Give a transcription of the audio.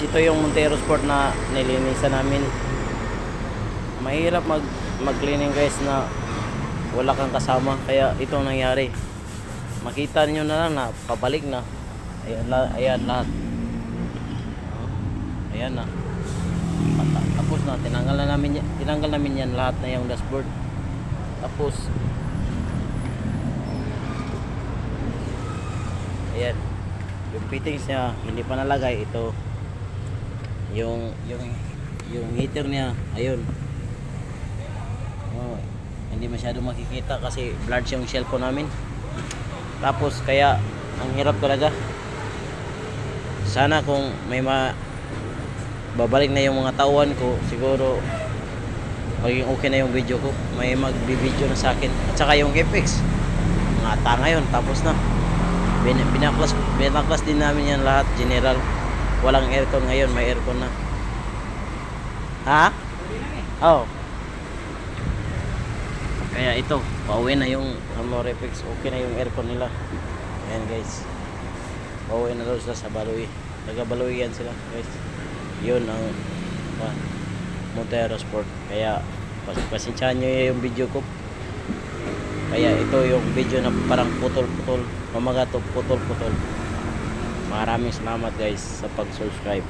ito yung Montero Sport na nilinisan namin. Mahirap mag-cleaning guys na wala kang kasama, kaya ito nangyari. Makita niyo na lang na pabalik na. Ayan lahat. Ayan na. Tapos na tinanggal namin yan lahat na yung dashboard. Tapos ayan. Yung fittings niya hindi pa nalagay. Ito yung heater niya, ayun. Oh, hindi masyado makikita kasi blurred yung cellphone namin. Tapos kaya ang hirap talaga. Sana kung may babalik na yung mga tauhan ko, siguro maging okay na yung video ko. May magbibideo na sa akin. At saka yung FX mga ata ngayon, tapos na. Binaklas din namin yan lahat, general. Walang aircon ngayon, may aircon na. Ha? Oh. Kaya ito, pauwi na yung FX. Okay na yung aircon nila. Ayan guys. Pauwi na daw sila sa Baluy. Taga Baluy yan sila guys. Yun ang Montero Sport. Kaya pasensyahan nyo yung video ko. Kaya ito yung video na parang putol-putol, mamagatog, putol-putol. Maraming salamat guys sa pag-subscribe.